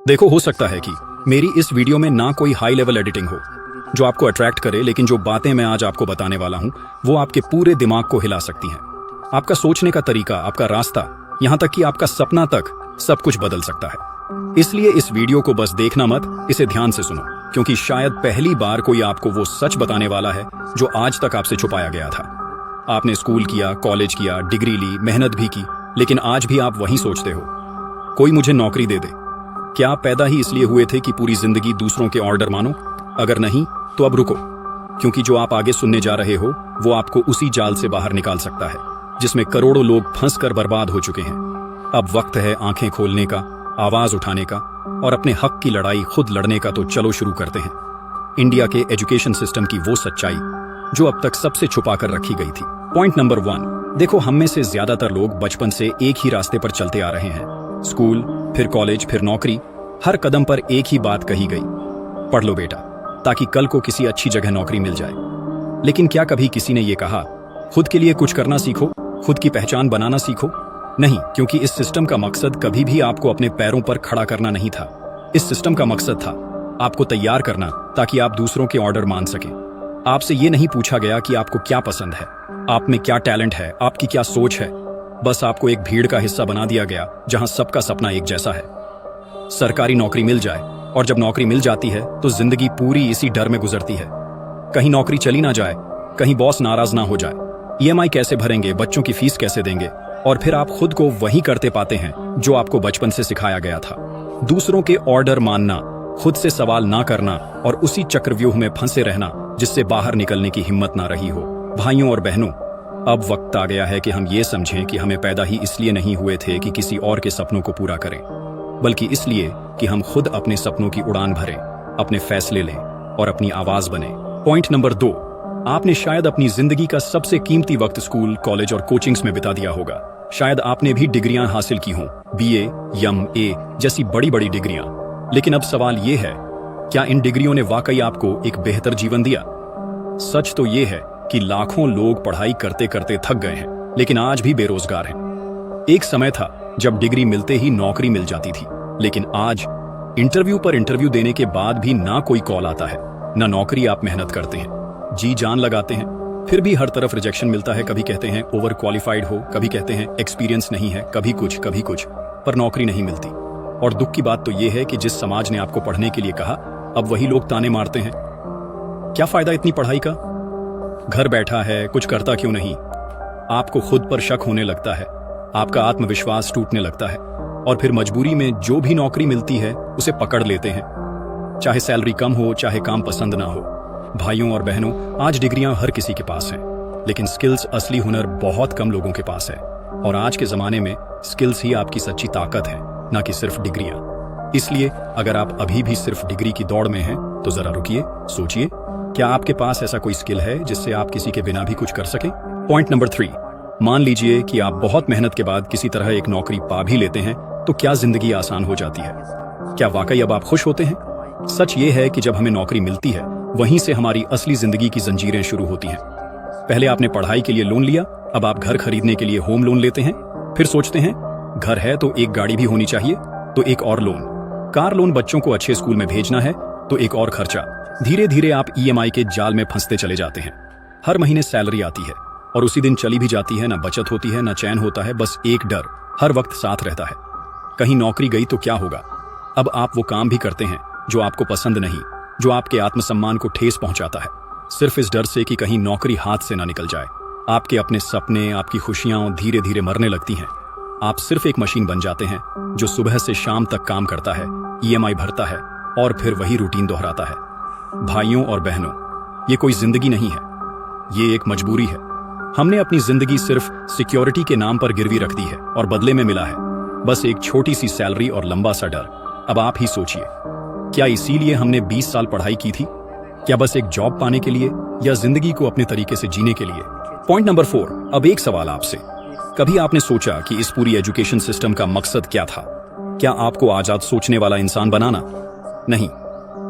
देखो, हो सकता है कि मेरी इस वीडियो में ना कोई हाई लेवल एडिटिंग हो जो आपको अट्रैक्ट करे, लेकिन जो बातें मैं आज आपको बताने वाला हूं वो आपके पूरे दिमाग को हिला सकती हैं। आपका सोचने का तरीका, आपका रास्ता, यहां तक कि आपका सपना तक सब कुछ बदल सकता है। इसलिए इस वीडियो को बस देखना मत, इसे ध्यान से सुनो, क्योंकि शायद पहली बार कोई आपको वो सच बताने वाला है जो आज तक आपसे छुपाया गया था। आपने स्कूल किया, कॉलेज किया, डिग्री ली, मेहनत भी की, लेकिन आज भी आप वही सोचते हो, कोई मुझे नौकरी दे दे। क्या आप पैदा ही इसलिए हुए थे कि पूरी जिंदगी दूसरों के ऑर्डर मानो? अगर नहीं तो अब रुको, क्योंकि जो आप आगे सुनने जा रहे हो वो आपको उसी जाल से बाहर निकाल सकता है जिसमें करोड़ों लोग फंस कर बर्बाद हो चुके हैं। अब वक्त है आंखें खोलने का, आवाज उठाने का और अपने हक की लड़ाई खुद लड़ने का। तो चलो शुरू करते हैं। इंडिया के एजुकेशन सिस्टम की वो सच्चाई जो अब तक सबसे छुपा कर रखी गई थी। Point number 1। देखो, हम में से ज्यादातर लोग बचपन से एक ही रास्ते पर चलते आ रहे हैं। स्कूल, फिर कॉलेज, फिर नौकरी। हर कदम पर एक ही बात कही गई, पढ़ लो बेटा, ताकि कल को किसी अच्छी जगह नौकरी मिल जाए। लेकिन क्या कभी किसी ने यह कहा, खुद के लिए कुछ करना सीखो, खुद की पहचान बनाना सीखो? नहीं, क्योंकि इस सिस्टम का मकसद कभी भी आपको अपने पैरों पर खड़ा करना नहीं था। इस सिस्टम का मकसद था आपको तैयार करना ताकि आप दूसरों के ऑर्डर मान सकें। आपसे ये नहीं पूछा गया कि आपको क्या पसंद है, आप में क्या टैलेंट है, आपकी क्या सोच है। बस आपको एक भीड़ का हिस्सा बना दिया गया जहां सबका सपना एक जैसा है, सरकारी नौकरी मिल जाए। और जब नौकरी मिल जाती है तो जिंदगी पूरी इसी डर में गुजरती है, कहीं नौकरी चली ना जाए, कहीं बॉस नाराज ना हो जाए, ईएमआई कैसे भरेंगे, बच्चों की फीस कैसे देंगे। और फिर आप खुद को वही करते पाते हैं जो आपको बचपन से सिखाया गया था, दूसरों के ऑर्डर मानना, खुद से सवाल ना करना और उसी चक्रव्यूह में फंसे रहना जिससे बाहर निकलने की हिम्मत ना रही हो। भाइयों और बहनों, अब वक्त आ गया है कि हम ये समझें कि हमें पैदा ही इसलिए नहीं हुए थे कि किसी और के सपनों को पूरा करें, बल्कि इसलिए कि हम खुद अपने सपनों की उड़ान भरें, अपने फैसले लें और अपनी आवाज बने। Point number 2। आपने शायद अपनी जिंदगी का सबसे कीमती वक्त स्कूल, कॉलेज और कोचिंग्स में बिता दिया होगा। शायद आपने भी डिग्रियां हासिल की हों, बीए, एमए जैसी बड़ी बड़ी डिग्रियां। लेकिन अब सवाल ये है, क्या इन डिग्रियों ने वाकई आपको एक बेहतर जीवन दिया? सच तो ये है कि लाखों लोग पढ़ाई करते करते थक गए हैं, लेकिन आज भी बेरोजगार हैं। एक समय था जब डिग्री मिलते ही नौकरी मिल जाती थी, लेकिन आज इंटरव्यू पर इंटरव्यू देने के बाद भी ना कोई कॉल आता है, ना नौकरी। आप मेहनत करते हैं, जी जान लगाते हैं, फिर भी हर तरफ रिजेक्शन मिलता है। कभी कहते हैं ओवर क्वालिफाइड हो, कभी कहते हैं एक्सपीरियंस नहीं है, कभी कुछ, पर नौकरी नहीं मिलती। और दुख की बात तो यह है कि जिस समाज ने आपको पढ़ने के लिए कहा, अब वही लोग ताने मारते हैं। क्या फायदा इतनी पढ़ाई का, घर बैठा है, कुछ करता क्यों नहीं? आपको खुद पर शक होने लगता है, आपका आत्मविश्वास टूटने लगता है और फिर मजबूरी में जो भी नौकरी मिलती है उसे पकड़ लेते हैं, चाहे सैलरी कम हो, चाहे काम पसंद ना हो। भाइयों और बहनों, आज डिग्रियां हर किसी के पास हैं, लेकिन स्किल्स, असली हुनर बहुत कम लोगों के पास है। और आज के जमाने में स्किल्स ही आपकी सच्ची ताकत है, ना कि सिर्फ डिग्रियां। इसलिए अगर आप अभी भी सिर्फ डिग्री की दौड़ में हैं तो जरा रुकिए, सोचिए, क्या आपके पास ऐसा कोई स्किल है जिससे आप किसी के बिना भी कुछ कर सकें? Point number 3। मान लीजिए कि आप बहुत मेहनत के बाद किसी तरह एक नौकरी पा भी लेते हैं, तो क्या जिंदगी आसान हो जाती है? क्या वाकई अब आप खुश होते हैं? सच ये है कि जब हमें नौकरी मिलती है, वहीं से हमारी असली जिंदगी की जंजीरें शुरू होती हैं। पहले आपने पढ़ाई के लिए लोन लिया, अब आप घर खरीदने के लिए होम लोन लेते हैं। फिर सोचते हैं घर है तो एक गाड़ी भी होनी चाहिए, तो एक और लोन, कार लोन, बच्चों को अच्छे स्कूल में भेजना है तो एक और खर्चा। धीरे धीरे आप ईएमआई के जाल में फंसते चले जाते हैं। हर महीने सैलरी आती है और उसी दिन चली भी जाती है, ना बचत होती है, ना चैन होता है, बस एक डर हर वक्त साथ रहता है, कहीं नौकरी गई तो क्या होगा। अब आप वो काम भी करते हैं जो आपको पसंद नहीं, जो आपके आत्मसम्मान को ठेस पहुंचाता है, सिर्फ इस डर से कि कहीं नौकरी हाथ से ना निकल जाए। आपके अपने सपने, आपकी खुशियां धीरे धीरे मरने लगती हैं। आप सिर्फ एक मशीन बन जाते हैं जो सुबह से शाम तक काम करता है, ईएमआई भरता है और फिर वही रूटीन दोहराता है। भाइयों और बहनों, ये कोई जिंदगी नहीं है, ये एक मजबूरी है। हमने अपनी जिंदगी सिर्फ सिक्योरिटी के नाम पर गिरवी रख दी है और बदले में मिला है बस एक छोटी सी सैलरी और लंबा सा डर। अब आप ही सोचिए, क्या इसीलिए हमने 20 साल पढ़ाई की थी? क्या बस एक जॉब पाने के लिए, या जिंदगी को अपने तरीके से जीने के लिए? Point number 4। अब एक सवाल आपसे, कभी आपने सोचा कि इस पूरी एजुकेशन सिस्टम का मकसद क्या था? क्या आपको आजाद सोचने वाला इंसान बनाना? नहीं,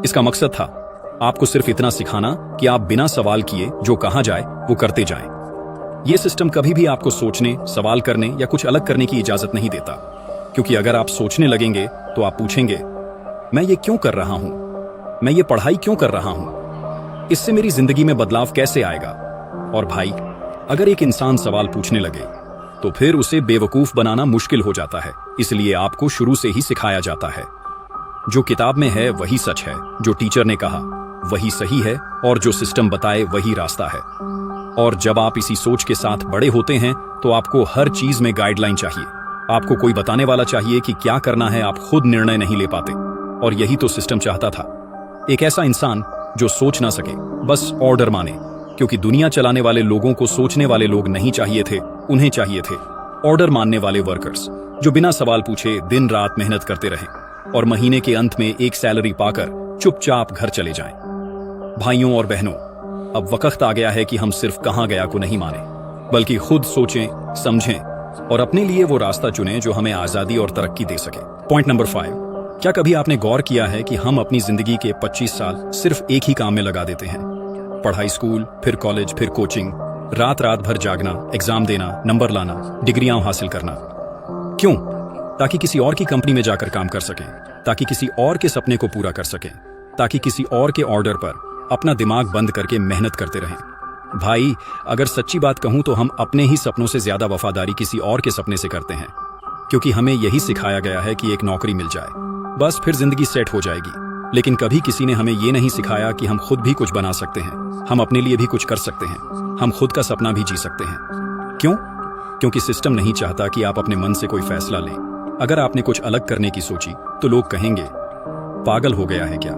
इसका मकसद था आपको सिर्फ इतना सिखाना कि आप बिना सवाल किए जो कहा जाए वो करते जाएं। यह सिस्टम कभी भी आपको सोचने, सवाल करने या कुछ अलग करने की इजाजत नहीं देता, क्योंकि अगर आप सोचने लगेंगे तो आप पूछेंगे मैं ये क्यों कर रहा हूं? मैं ये पढ़ाई क्यों कर रहा हूं? इससे मेरी जिंदगी में बदलाव कैसे आएगा? और भाई, अगर एक इंसान सवाल पूछने लगे तो फिर उसे बेवकूफ बनाना मुश्किल हो जाता है। इसलिए आपको शुरू से ही सिखाया जाता है, जो किताब में है वही सच है, जो टीचर ने कहा वही सही है, और जो सिस्टम बताए वही रास्ता है। और जब आप इसी सोच के साथ बड़े होते हैं तो आपको हर चीज में गाइडलाइन चाहिए। आपको कोई बताने वाला चाहिए कि क्या करना है, आप खुद निर्णय नहीं ले पाते। और यही तो सिस्टम चाहता था, एक ऐसा इंसान जो सोच ना सके, बस ऑर्डर माने। क्योंकि दुनिया चलाने वाले लोगों को सोचने वाले लोग नहीं चाहिए थे, उन्हें चाहिए थे ऑर्डर मानने वाले वर्कर्स, जो बिना सवाल पूछे दिन रात मेहनत करते रहें और महीने के अंत में एक सैलरी पाकर चुपचाप घर चले जाएं। भाइयों और बहनों, अब वक्त आ गया है कि हम सिर्फ कहां गया को नहीं माने, बल्कि खुद सोचें, समझें और अपने लिए वो रास्ता चुनें जो हमें आजादी और तरक्की दे सके। पॉइंट नंबर 5, क्या कभी आपने गौर किया है कि हम अपनी जिंदगी के 25 साल सिर्फ एक ही काम में लगा देते हैं? पढ़ाई, स्कूल, फिर कॉलेज, फिर कोचिंग, रात रात भर जागना, एग्जाम देना, नंबर लाना, डिग्रियां हासिल करना। क्यों? ताकि किसी और की कंपनी में जाकर काम कर सकें, ताकि किसी और के सपने को पूरा कर सकें, ताकि किसी और के ऑर्डर पर अपना दिमाग बंद करके मेहनत करते रहें। भाई, अगर सच्ची बात कहूं तो हम अपने ही सपनों से ज्यादा वफादारी किसी और के सपने से करते हैं, क्योंकि हमें यही सिखाया गया है कि एक नौकरी मिल जाए बस फिर जिंदगी सेट हो जाएगी। लेकिन कभी किसी ने हमें ये नहीं सिखाया कि हम खुद भी कुछ बना सकते हैं, हम अपने लिए भी कुछ कर सकते हैं, हम खुद का सपना भी जी सकते हैं। क्यों? क्योंकि सिस्टम नहीं चाहता कि आप अपने मन से कोई फैसला लें। अगर आपने कुछ अलग करने की सोची तो लोग कहेंगे, पागल हो गया है क्या?